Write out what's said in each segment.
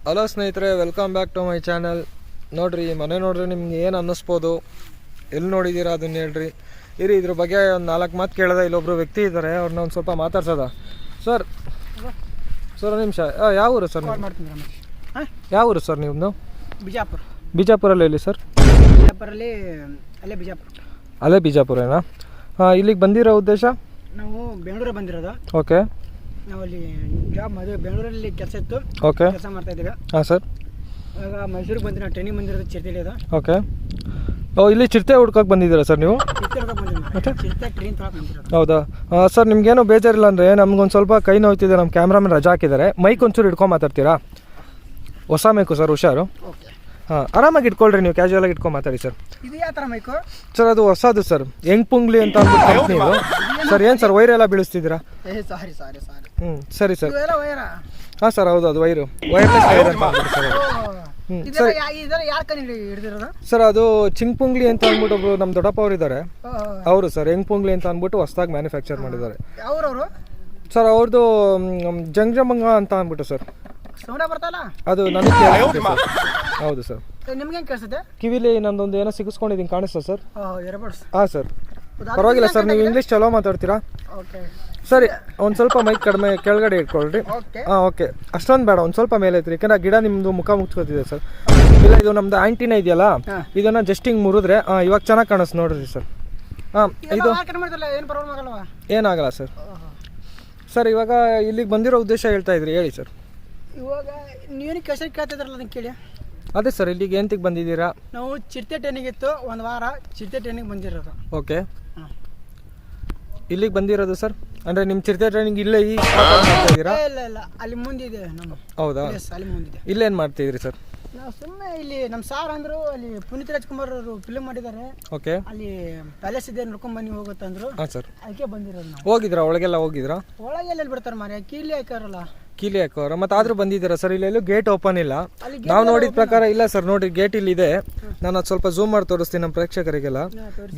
Hello ಸ್ನೇಹಿತರೆ, welcome back to my channel. ನೋಡ್ರಿ ಮನೆ ನೋಡ್ರಿ ನಿಮ್ಗೆ ಏನು ಅನ್ನಿಸ್ಬೋದು, ಎಲ್ಲಿ ನೋಡಿದ್ದೀರಾ ಅದನ್ನ ಹೇಳ್ರಿ. ಇದ್ರ ಬಗ್ಗೆ ಒಂದು 4 ಮಾತು ಕೇಳಿದೆ. ಇಲ್ಲೊಬ್ರು ವ್ಯಕ್ತಿ ಇದ್ದಾರೆ, ಅವ್ರನ್ನ ಒಂದು ಸ್ವಲ್ಪ ಮಾತಾಡ್ಸೋದ. ಸರ್ ಒಂದು ನಿಮಿಷ. ಯಾವ ಊರು ಸರ್? ಯಾವ ಊರು ಸರ್ ನಿಮ್ಮದು? ಬಿಜಾಪುರ. ಬಿಜಾಪುರಲ್ಲಿ ಎಲ್ಲಿ ಸರ್? ಬಿಜಾಪುರಲ್ಲಿ ಅಲ್ಲೇ ಬಿಜಾಪುರ. ಅಲ್ಲೇ ಬಿಜಾಪುರೇನಾ? ಇಲ್ಲಿಗೆ ಬಂದಿರೋ ಉದ್ದೇಶ? ನಾವು ಬೆಂಗಳೂರಿಗೆ ಬಂದಿರೋದು. ಓಕೆ. ನಾವು ಅಲ್ಲಿ ಜಾಬ್ ಬೆಂಗಳೂರಲ್ಲಿ ಕೆಲಸ ಇತ್ತು. ಓಕೆ. ಕೆಲಸ ಮಾಡ್ತಾ ಇದ್ದೀವಿ. ಹಾಂ ಸರ್. ಇವಾಗ ಮೈಸೂರಿಗೆ ಬಂದು ನಾವು ಟ್ರೈನಿಂಗ್ ಬಂದಿರೋದು ಚಿರತೆ ಅದು. ಓಕೆ. ಇಲ್ಲಿ ಚಿರತೆ ಹುಡ್ಕೋಕೆ ಬಂದಿದ್ದೀರಾ ಸರ್ ನೀವು? ಚಿರತೆ ಟ್ರೈನ್ ತೊಗೊಳಕ್ಕೆ ಬಂದಿರೋದು. ಹೌದಾ ಸರ್? ನಿಮ್ಗೇನು ಬೇಜಾರಿಲ್ಲ ಅಂದರೆ ನಮ್ಗೊಂದು ಸ್ವಲ್ಪ ಕೈ ನೋಯ್ತಿದೆ. ನಮ್ಮ ಕ್ಯಾಮ್ರಾಮನ್ ರಜಾ ಹಾಕಿದ್ದಾರೆ. ಮೈಕ್ ಒಂಚೂರು ಹಿಡ್ಕೊಂಡು ಮಾತಾಡ್ತೀರಾ? ಹೊಸ ಮೈಕು ಸರ್, ಹುಷಾರು. ಓಕೆ. ಹಾಂ, ಆರಾಮಾಗಿ ಇಟ್ಕೊಳ್ರಿ, ನೀವು ಕ್ಯಾಶುವಲಾಗಿ ಇಟ್ಕೊಂಡು ಮಾತಾಡಿ ಸರ್. ಇದು ಯಾವ ಥರ ಮೈಕು ಸರ್? ಅದು ಹೊಸದು ಸರ್, ಯಂಗ್ ಪುಂಗ್ಲಿ ಅಂತ ಅಂದ್ಬಿಟ್ಟು ಕಂಪ್ನಿ ಇದು. ಸರ್ ಏನು ಸರ್ ವೈರ್ ಎಲ್ಲ ಬೀಳಿಸ್ತಿದ್ದೀರಾ? ಸಾರಿ ಸರಿ ಸರ್. ವೈರ? ಹಾಂ ಸರ್, ಹೌದು, ಅದು ವೈರ್ಲೆಸ್ ವೈರ್ ಅಂತ ಅಂದ್ಬಿಟ್ಟು ಸರ್. ಸರಿ ಯಾರು ಕಣ್ಣು ಹಿಡಿದಿರೋದು ಸರ್? ಅದು ಚಿಂಗ್ ಪುಂಗ್ಲಿ ಅಂತ ಅಂದ್ಬಿಟ್ಟು ಒಬ್ರು ನಮ್ಮ ದೊಡ್ಡಪ್ಪ ಅವರು ಇದ್ದಾರೆ. ಅವರು ಸರ್ ಯಂಗ್ ಪುಂಗ್ಲಿ ಅಂತ ಅಂದ್ಬಿಟ್ಟು ಹೊಸದಾಗಿ ಮ್ಯಾನುಫ್ಯಾಕ್ಚರ್ ಮಾಡಿದ್ದಾರೆ. ಅವ್ರವರು ಸರ್ ಅವ್ರದ್ದು ಜಂಗ್ಜಮಂಗ ಅಂತ ಅಂದ್ಬಿಟ್ಟು ಸರ್. ಸೌಂಡ ಬರ್ತಲ್ಲ ಅದು ನನಗೆ ಕೇಳಿಸುತ್ತೆ ಸರ್. ಹೌದು ಸರ್. ನಿಮ್ಗೆ ಹೆಂಗೆ ಕೇಳಿಸುತ್ತೆ? ಕಿವಿಲಿ ನಂದೊಂದು ಏನೋ ಸಿಗಿಸ್ಕೊಂಡಿದ್ದೀನಿ, ಕಾಣಿಸ್ತಾ ಸರ್? ಇಯರ್ಬಡ್ಸ್. ಹಾಂ ಸರ್, ಪರವಾಗಿಲ್ಲ ಸರ್. ನೀವು ಇಂಗ್ಲೀಷ್ ಚಲೋ ಮಾತಾಡ್ತೀರಾ. ಓಕೆ ಸರಿ, ಒಂದು ಸ್ವಲ್ಪ ಮೈಕ್ ಕಡಿಮೆ ಕೆಳಗಡೆ ಇಟ್ಕೊಳ್ರಿ. ಹಾಂ, ಓಕೆ. ಅಷ್ಟೊಂದು ಬೇಡ, ಒಂದು ಸ್ವಲ್ಪ ಮೇಲೆ ಐತ್ರಿ, ಯಾಕಂದ್ರೆ ಗಿಡ ನಿಮ್ಮದು ಮುಖ ಮುಚ್ಕೋತಿದೆ ಸರ್. ಇಲ್ಲ, ಇದು ನಮ್ದು ಆಂಟಿನ ಇದೆಯಲ್ಲ, ಇದನ್ನು ಜಸ್ಟ್ ಹಿಂಗೆ ಮುರಿದ್ರೆ ಇವಾಗ ಚೆನ್ನಾಗಿ ಕಾಣಿಸ್ ನೋಡ್ರಿ ಸರ್. ಹಾಂ, ಇದು ಏನಾಗಲ್ಲ ಸರ್. ಸರ್, ಇವಾಗ ಇಲ್ಲಿಗೆ ಬಂದಿರೋ ಉದ್ದೇಶ ಹೇಳ್ತಾ ಇದ್ರಿ, ಹೇಳಿ ಸರ್. ಇವಾಗ ನೀವೇನು ಕೆಲಸ ಕೇಳ್ತಿದ್ರಲ್ಲ, ಅದನ್ನು ಕೇಳಿ. ಅದೇ ಸರ್, ಇಲ್ಲಿಗೆ ಎಂತಿಗೆ ಬಂದಿದ್ದೀರಾ? ನಾವು ಚಿರತೆ ಟ್ರೈನಿಂಗ್ ಇತ್ತು, ಒಂದು ವಾರ ಚಿರತೆ ಟ್ರೈನಿಂಗ್ ಬಂದಿರೋದು. ಓಕೆ. ಇಲ್ಲಿಗೆ ಬಂದಿರೋದು ಸರ್? ಅಂದರೆ ನಿಮ್ಮ ಚಿರತೆ ಟ್ರೈನಿಂಗ್ ಇಲ್ಲೇ ಈ ಇದ್ದೀರಾ? ಇಲ್ಲ, ಅಲ್ಲಿ ಮುಂದಿದೆ ನಮ್ಮ. ಹೌದಾ? ಅಲ್ಲಿ ಮುಂದಿದೆ. ಇಲ್ಲೇನು ಮಾಡ್ತಿದ್ರಿ ಸರ್? ನಾವು ಸುಮ್ಮನೆ ಇಲ್ಲಿ ನಮ್ಮ ಸಾರ್ ಅಂದರು, ಅಲ್ಲಿ ಪುನೀತ್ ರಾಜ್ಕುಮಾರ್ ಅವರು ಫಿಲ್ಮ್ ಮಾಡಿದ್ದಾರೆ. ಓಕೆ. ಅಲ್ಲಿ ಪ್ಯಾಲೇಸ್ ಇದೆ, ನೋಡ್ಕೊಂಡ್ ಬನ್ನಿ ಹೋಗುತ್ತಂದ್ರು. ಹಾಂ ಸರ್. ಅದಕ್ಕೆ ಬಂದಿರೋದು ನಾವು. ಹೋಗಿದ್ರಾ? ಒಳಗೆಲ್ಲ ಹೋಗಿದ್ರಾ? ಒಳಗೆಲ್ಲ ಬಿಡ್ತಾರೆ ಮಾರ್ರೆ, ಕೀಲಿ ಹಾಕಾರಲ್ಲ. ಕೀಲಿ ಹಾಕೋರ ಮತ್ತೆ ಆದ್ರೂ ಬಂದಿದ್ದೀರಾ ಸರ್? ಇಲ್ಲೆಲ್ಲೂ ಗೇಟ್ ಓಪನ್ ಇಲ್ಲ. ನಾವು ನೋಡಿದ ಪ್ರಕಾರ ಇಲ್ಲ ಸರ್. ನೋಡಿ, ಗೇಟ್ ಇಲ್ಲಿ ಇದೆ. ನಾನು ಅದು ಸ್ವಲ್ಪ ಝೂಮ್ ಮಾಡಿ ತೋರಿಸ್ತೀನಿ ನಮ್ಮ ಪ್ರೇಕ್ಷಕರಿಗೆಲ್ಲ.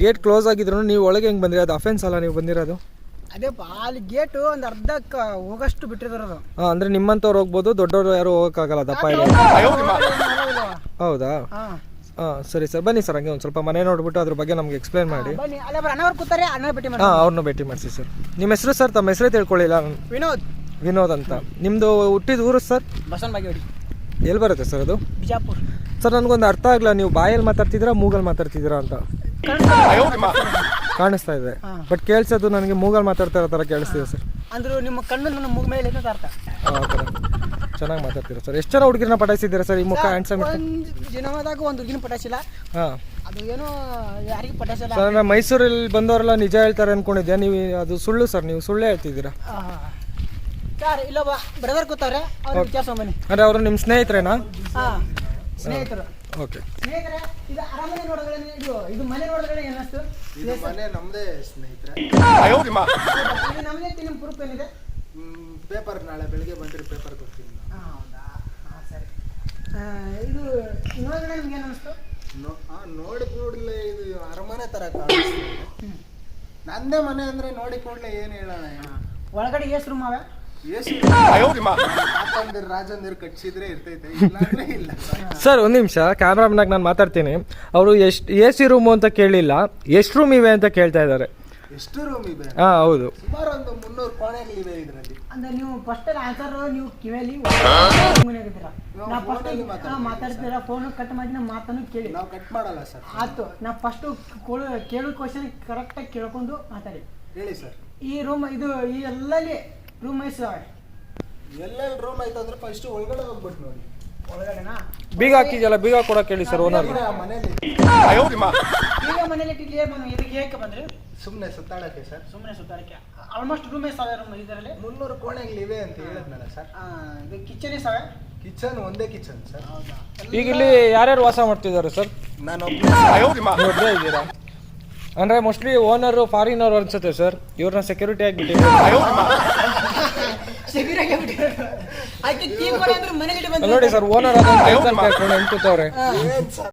ಗೇಟ್ ಕ್ಲೋಸ್ ಆಗಿದ್ರು ನೀವು ಒಳಗೆ ಹೆಂಗೆ ಬಂದಿರಿ? ಅದು ಅಫೆನ್ಸ್ ಅಲ್ಲ ನೀವು ಬಂದಿರೋದು? ಅದೇಪ್ಪ, ಅಲ್ಲಿ ಗೇಟು ಒಂದು ಅರ್ಧಕ್ಕೆ ಹೋಗಷ್ಟು ಬಿಟ್ಟಿರೋದು. ಹಾಂ, ಅಂದರೆ ನಿಮ್ಮಂಥವ್ರು ಹೋಗ್ಬೋದು, ದೊಡ್ಡವರು ಯಾರು ಹೋಗೋಕ್ಕಾಗಲ್ಲ, ದಪ್ಪ ಇಲ್ಲ. ಹೌದಾ? ಹಾಂ, ಸರಿ ಸರ್. ಬನ್ನಿ ಸರ್, ಹಂಗೆ ಒಂದು ಸ್ವಲ್ಪ ಮನೆ ನೋಡ್ಬಿಟ್ಟು ಅದ್ರ ಬಗ್ಗೆ ನಮ್ಗೆ ಎಕ್ಸ್ಪ್ಲೇನ್ ಮಾಡಿ. ಹಾಂ, ಅವ್ರನ್ನ ಭೇಟಿ ಮಾಡಿಸಿ ಸರ್. ನಿಮ್ಮ ಹೆಸರು ಸರ್? ತಮ್ಮ ಹೆಸರೇ ತಿಳ್ಕೊಳ್ಳಿಲ್ಲ. ವಿನೋದ್ ಅಂತ. ನಿಮ್ಮದು ಹುಟ್ಟಿದ ಊರು ಸರ್? ಬಸವನಬಾಗೇವಾಡಿ. ಎಲ್ಲಿ ಬರುತ್ತೆ ಸರ್ ಅದು? ಬಿಜಾಪುರ. ಸರ್, ನನಗೊಂದು ಅರ್ಥ ಆಗಲ್ಲ, ನೀವು ಬಾಯಲ್ಲಿ ಮಾತಾಡ್ತಿದ್ದೀರಾ ಮೂಗಲ್ಲಿ ಮಾತಾಡ್ತಿದ್ದೀರಾ ಅಂತ ಕಾಣಿಸ್ತಾ ಇದೆ. ಬಟ್ ಕೇಳಿಸೋದು ನನಗೆ ಮೂಗಲ್ಲಿ ಮಾತಾಡ್ತಾ ಇರೋ ಥರ ಕೇಳಿಸ್ತಿದೆ ಸರ್. ಅಂದ್ರು ನಿಮ್ಮ ಕಣ್ಣು ನನ್ನ ಮೂಗ ಮೇಲೆ ಅರ್ಥ. ಆ ಥರ ಚೆನ್ನಾಗಿ ಮಾತಾಡ್ತೀರಾ ಸರ್. ಎಷ್ಟು ಜನ ಹುಡುಗಿರನ್ನ ಪಟಾಯಿಸಿದ್ದೀರಾ ಸರ್? ಈ ಮುಖ ಹ್ಯಾಂಡ್ಸಮ್ ದಿನವಾದಾಗ ಒಂದು ಹುಡುಗಿನ ಪಟಾಯಿಸಿಲ್ಲ. ಹಾಂ, ಅದು ಏನೋ ಯಾರಿಗೆ ಪಟಾಯಿಸಿಲ್ಲ ಸರ್. ನಾನು ಮೈಸೂರಲ್ಲಿ ಬಂದವರೆಲ್ಲ ನಿಜ ಹೇಳ್ತಾರೆ ಅಂದ್ಕೊಂಡಿದ್ದೆ, ನೀವು ಅದು ಸುಳ್ಳು ಸರ್. ನೀವು ಸುಳ್ಳೇ ಹೇಳ್ತಿದ್ದೀರಾ. ಸರ್, ಇಲ್ಲೊಬ್ಬ ಬ್ರದರ್ ಕೂತವ್ರೆ, ಅವ್ರು ವಿಚಾರಿಸೋ ಬನ್ನಿ. ಅಂದರೆ ಅವರು ನಿಮ್ಮ ಸ್ನೇಹಿತರೇನಾ? ಹಾಂ, ಸ್ನೇಹಿತರು. ಓಕೆ. ಸ್ನೇಹಿತರೆ, ಇದು ಅರಮನೆ ನೋಡಿದ್ರೆ ಇದು ಮನೆ ನೋಡಿದ್ರೆ ಏನಿಸ್ತು? ಇದು ಮನೆ ನಮ್ಮದೇ ಸ್ನೇಹಿತರೆ. ಇದು ನಮ್ಮದೇ. ನಿಮ್ಮ ಪ್ರೂಫ್ ಏನಿದೆ? ಪೇಪರ್ ನಾಳೆ ಬೆಳಿಗ್ಗೆ ಬಂದಿರಿ, ಪೇಪರ್ ಕೊಡ್ತೀನಿ. ಹೌದಾ? ಹಾಂ, ಸರಿ. ಇದು ನೋಡಿದ್ರೆ ನಿಮ್ಗೆ ಏನು ಅನಿಸ್ತು? ನೋಡಿ ಕೂಡಲೇ ಇದು ಅರಮನೆ ಥರ ಕಾಣಿಸ್ತಿದೆ. ನಂದೇ ಮನೆ ಅಂದರೆ ನೋಡಿ ಕೂಡಲೇ ಏನು ಹೇಳೋಣ. ಒಳಗಡೆ ಎಷ್ಟು ರೂಮ್ ಅವೆ? ರಾಜಂದಿರ್ ಕಟ್ಸಿದ್ರೆ ಇರ್ತೈತೆ, ಇಲ್ಲಾಂದ್ರೆ ಇಲ್ಲ. ಸರ್, ಒಂದು ನಿಮಿಷ, ಕ್ಯಾಮ್ರಾಮನ್ನಾಗ ನಾನು ಮಾತಾಡ್ತೀನಿ. ಅವರು ಎಷ್ಟು AC ರೂಮು ಅಂತ ಕೇಳಿಲ್ಲ, ಎಷ್ಟು ರೂಮ್ ಇವೆ ಅಂತ ಕೇಳ್ತಾ ಇದ್ದಾರೆ. ಎಷ್ಟು ರೂಮ್ ಇದೆ? ಹಾಂ, ಹೌದು. ಸುಮಾರು ಒಂದು 300 ಕೋಣೆಗಳಿವೆ ಇದರಲ್ಲಿ. ಅಂದ್ರೆ ನೀವು ಫಸ್ಟ್ ಆನ್ಸರ್ ನೀವು ಕಿವಿಯಲ್ಲಿ ಮಾತಾಡ್ತೀರಾ, ಫೋನ್ ಕಟ್ ಮಾಡಿ ನಮ್ಮ ಮಾತನ್ನು ಕೇಳಿ. ನಾವು ಕಟ್ ಮಾಡಲ್ಲ ಸರ್. ಆಯ್ತು, ನಾವು ಫಸ್ಟ್ ಕೇಳೋ ಕ್ವಶನ್ ಕರೆಕ್ಟಾಗಿ ಕೇಳ್ಕೊಂಡು ಮಾತಾಡಿ. ಹೇಳಿ ಸರ್. ಈ ರೂಮ್ ಇದು ಈ ಎಲ್ಲಲ್ಲಿ ರೂಮ್ ಐಸಾವೆ. ಎಲ್ಲೆಲ್ಲಿ ರೂಮ್ ಆಯ್ತು ಅಂದ್ರೆ ಫಸ್ಟ್ ಒಳಗಡೆ ಹೋಗ್ಬಿಟ್ಟು ನೋಡಿ. ಒಳಗಡೆನಾ? ಬೀಗ ಹಾಕಿದ್ಯಲ್ಲ, ಬೀಗ ಕೊಡಕ್ಕೆ ಹೇಳಿ ಸರ್ ಓನರ್ಗೆ. ಮನೇಲಿ ಈಗ ಮನೇಲಿ ಇದಕ್ಕೆ ಹೇಗೆ ಬಂದ್ರಿ? ಸುಮ್ಮನೆ ಸುತ್ತಾಡಕ್ಕೆ ಸರ್. ಸುಮ್ಮನೆ ಸುತ್ತಾಡಕ್ಕೆ. ಆಲ್ಮೋಸ್ಟ್ ರೂಮ್ ಐಸಾವೆ. ರೂಮ್ ಇದರಲ್ಲಿ 300 ಕೋಣೆಗಳಿವೆ ಅಂತ ಹೇಳಿದ್ನಲ್ಲ ಸರ್. ಇದು ಕಿಚನ್ ಐಸಾವೆ. ಕಿಚನ್ ಒಂದೇ ಕಿಚನ್ ಸರ್. ಹೌದಾ? ಈಗ ಇಲ್ಲಿ ಯಾರ್ಯಾರು ವಾಸ ಮಾಡ್ತಿದ್ದಾರೆ ಸರ್? ನಾನು ಒಬ್ಬರೇ ಇದ್ದೀರಾ? ಅಂದರೆ ಮೋಸ್ಟ್ಲಿ ಓನರು ಫಾರಿನವರು ಅನ್ಸುತ್ತೆ ಸರ್. ಇವ್ರನ್ನ ಸೆಕ್ಯೂರಿಟಿ ಆಗಿಬಿಟ್ಟಿದ್ದಾರೆ ನೋಡಿ ಸರ್. ಓನರ್ ಅದನ್ನು ಕೇಳ್ಕೊಂಡು ಹೆಂಗೆ ಕೂತವ್ರೆ.